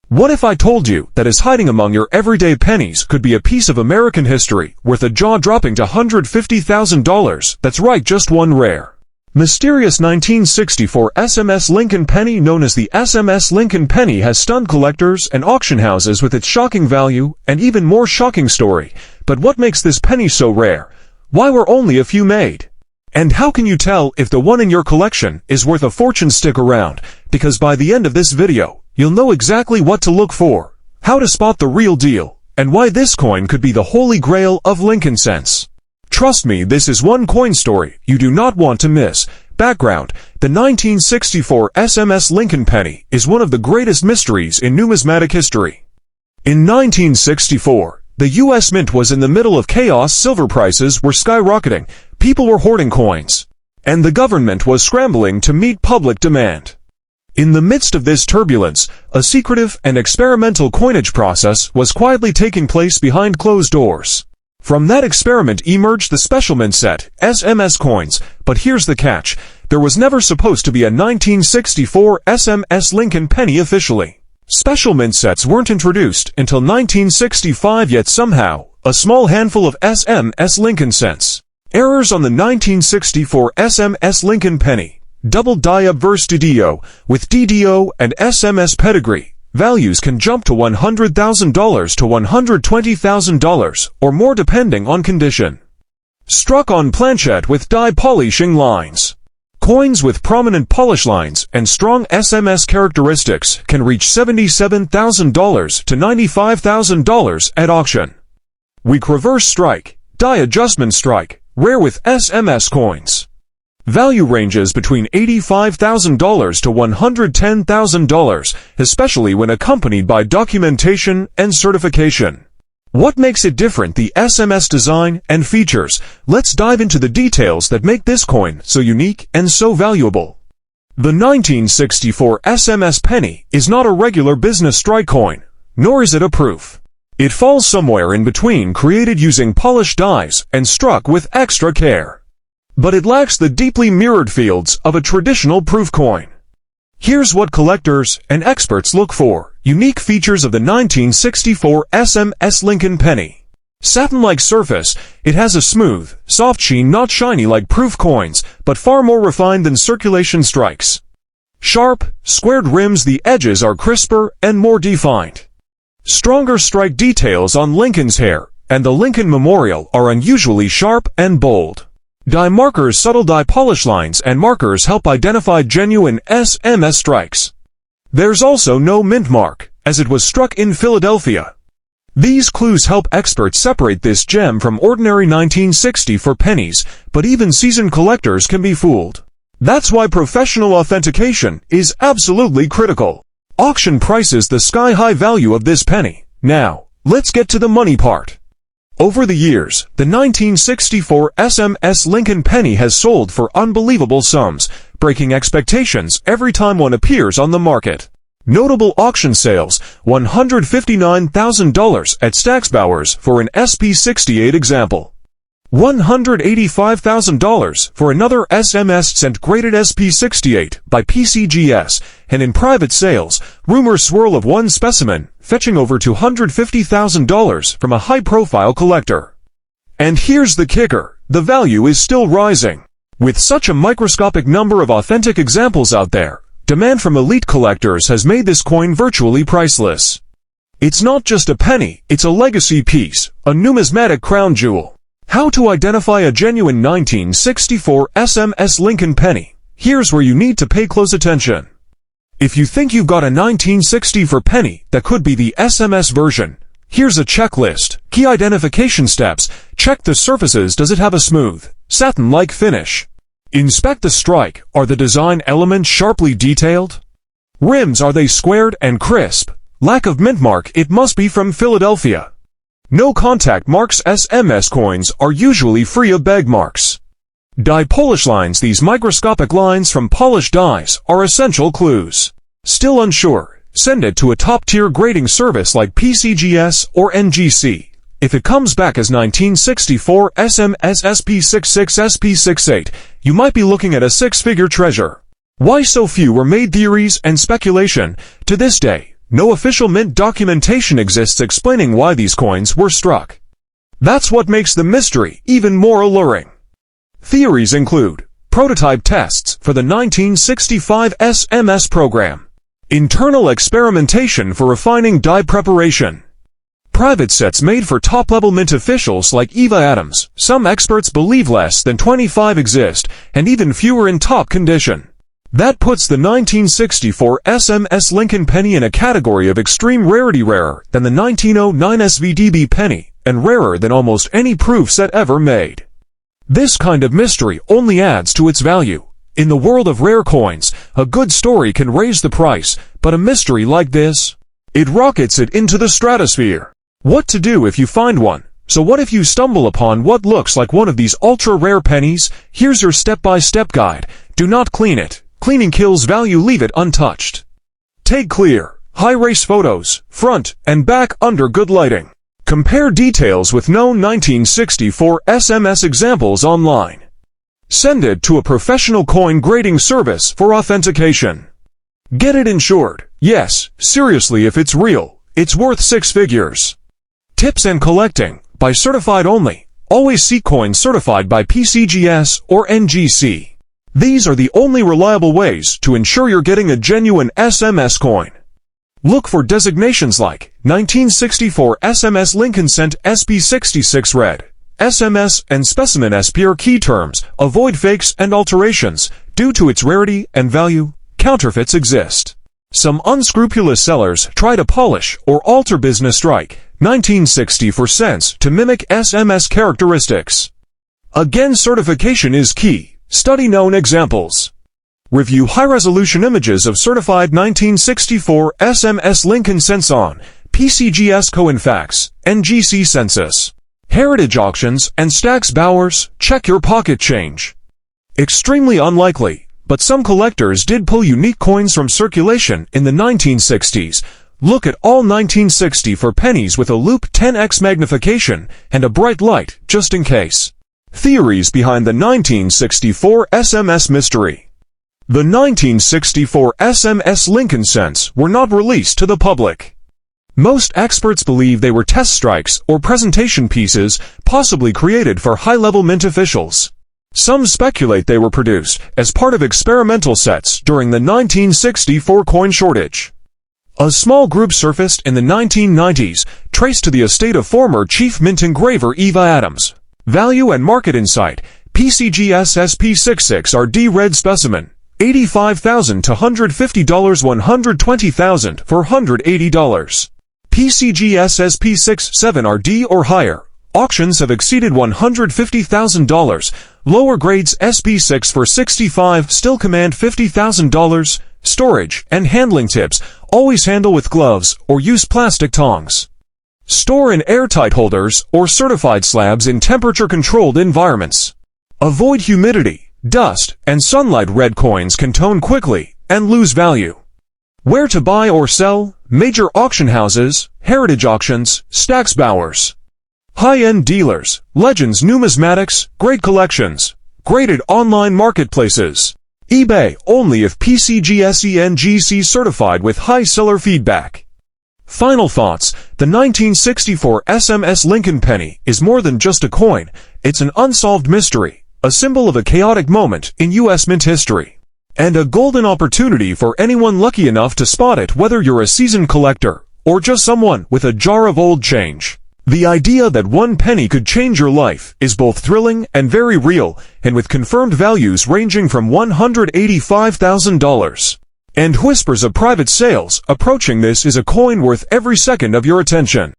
What if I told you that is hiding among your everyday pennies could be a piece of American history worth a jaw-dropping to $150,000? That's right, just one rare, mysterious 1964 SMS Lincoln penny known as the SMS Lincoln penny has stunned collectors and auction houses with its shocking value and even more shocking story. But what makes this penny so rare? Why were only a few made? And how can you tell if the one in your collection is worth a fortune? Stick around, because by the end of this video, you'll know exactly what to look for, how to spot the real deal, and why this coin could be the holy grail of Lincoln cents. Trust me, this is one coin story you do not want to miss. Background: the 1964 SMS Lincoln penny is one of the greatest mysteries in numismatic history. In 1964, the U.S. Mint was in the middle of chaos. Silver prices were skyrocketing, people were hoarding coins, and the government was scrambling to meet public demand. In the midst of this turbulence, a secretive and experimental coinage process was quietly taking place behind closed doors. From that experiment emerged the special mint set, SMS coins, but here's the catch: there was never supposed to be a 1964 SMS Lincoln penny officially. Special mint sets weren't introduced until 1965, yet somehow, a small handful of SMS Lincoln cents. Errors on the 1964 SMS Lincoln penny: double die obverse DDO, with DDO and SMS pedigree. Values can jump to $100,000 to $120,000 or more depending on condition. Struck on planchette with die polishing lines. Coins with prominent polish lines and strong SMS characteristics can reach $77,000 to $95,000 at auction. Weak reverse strike, die adjustment strike, rare with SMS coins. Value ranges between $85,000 to $110,000, especially when accompanied by documentation and certification. What makes it different? The SMS design and features. Let's dive into the details that make this coin so unique and so valuable. The 1964 SMS penny is not a regular business strike coin, nor is it a proof. It falls somewhere in between, created using polished dies and struck with extra care. But it lacks the deeply mirrored fields of a traditional proof coin. Here's what collectors and experts look for. Unique features of the 1964 SMS Lincoln penny. Satin-like surface. It has a smooth, soft sheen, not shiny like proof coins, but far more refined than circulation strikes. Sharp, squared rims. The edges are crisper and more defined. Stronger strike details on Lincoln's hair and the Lincoln Memorial are unusually sharp and bold. Die markers. Subtle die polish lines and markers help identify genuine SMS strikes. There's also no mint mark, as it was struck in Philadelphia. These clues help experts separate this gem from ordinary 1964 pennies, but even seasoned collectors can be fooled. That's why professional authentication is absolutely critical. Auction prices. The sky-high value of this penny. Now, let's get to the money part. Over the years, the 1964 SMS Lincoln penny has sold for unbelievable sums, breaking expectations every time one appears on the market. Notable auction sales: $159,000 at Stacksbauer's for an SP68 example. $185,000 for another SMS cent graded SP68 by PCGS, and in private sales, rumors swirl of one specimen fetching over $250,000 from a high-profile collector. And here's the kicker: the value is still rising. With such a microscopic number of authentic examples out there, demand from elite collectors has made this coin virtually priceless. It's not just a penny, it's a legacy piece, a numismatic crown jewel. How to identify a genuine 1964 SMS Lincoln penny? Here's where you need to pay close attention. If you think you've got a 1964 penny that could be the SMS version, here's a checklist. Key identification steps: check the surfaces. Does it have a smooth, satin-like finish? Inspect the strike. Are the design elements sharply detailed? Rims, are they squared and crisp? Lack of mint mark. It must be from Philadelphia. No contact marks. SMS coins are usually free of bag marks. Die polish lines. These microscopic lines from polished dies are essential clues. Still unsure? Send it to a top-tier grading service like PCGS or NGC. If it comes back as 1964 SMS SP66 SP68, you might be looking at a six-figure treasure. Why so few were made? Theories and speculation. To this day, No official mint documentation exists explaining why these coins were struck. That's what makes the mystery even more alluring. Theories include prototype tests for the 1965 SMS program, internal experimentation for refining die preparation, private sets made for top-level mint officials like Eva Adams. Some experts believe less than 25 exist, and even fewer in top condition. That puts the 1964 SMS Lincoln penny in a category of extreme rarity, rarer than the 1909 SVDB penny, and rarer than almost any proof set ever made. This kind of mystery only adds to its value. In the world of rare coins, a good story can raise the price, but a mystery like this, it rockets it into the stratosphere. What to do if you find one? So what if you stumble upon what looks like one of these ultra-rare pennies? Here's your step-by-step guide. Do not clean it. Cleaning kills value. Leave it untouched. Take clear, high-res photos, front and back under good lighting. Compare details with known 1964 SMS examples online. Send it to a professional coin grading service for authentication. Get it insured. Yes, seriously, if it's real, it's worth 6 figures. Tips and collecting. Buy certified only. Always seek coins certified by PCGS or NGC. These are the only reliable ways to ensure you're getting a genuine SMS coin. Look for designations like 1964 SMS Lincoln Cent SP66 Red. SMS and Specimen SP are key terms. Avoid fakes and alterations. Due to its rarity and value, counterfeits exist. Some unscrupulous sellers try to polish or alter business strike 1964 cents to mimic SMS characteristics. Again, certification is key. Study known examples. Review high-resolution images of certified 1964 SMS Lincoln Cents on PCGS Coinfax, NGC Census, Heritage Auctions, and Stax Bowers. Check your pocket change. Extremely unlikely, but some collectors did pull unique coins from circulation in the 1960s. Look at all 1964 pennies with a loop 10x magnification and a bright light, just in case. Theories behind the 1964 SMS mystery. The 1964 SMS Lincoln Cents were not released to the public. Most experts believe they were test strikes or presentation pieces, possibly created for high-level mint officials. Some speculate they were produced as part of experimental sets during the 1964 coin shortage. A small group surfaced in the 1990s, traced to the estate of former chief mint engraver Eva Adams. Value and market insight. PCGS SP66 RD Red Specimen. $85,000 to $150, $120,000 for $180. PCGS SP67 RD or higher. Auctions have exceeded $150,000. Lower grades SP6 for $65 still command $50,000. Storage and handling tips. Always handle with gloves or use plastic tongs. Store in airtight holders or certified slabs in temperature-controlled environments. Avoid humidity, dust, and sunlight. Red coins can tone quickly and lose value. Where to buy or sell? Major auction houses, Heritage Auctions, Stax Bowers. High-end dealers, Legends Numismatics, Great Collections. Graded online marketplaces. eBay only if PCGS NGC certified with high seller feedback. Final thoughts. The 1964 SMS Lincoln penny is more than just a coin. It's an unsolved mystery, a symbol of a chaotic moment in U.S. mint history, and a golden opportunity for anyone lucky enough to spot it, whether you're a seasoned collector or just someone with a jar of old change. The idea that one penny could change your life is both thrilling and very real, and with confirmed values ranging from $185,000. And whispers of private sales approaching. This is a coin worth every second of your attention.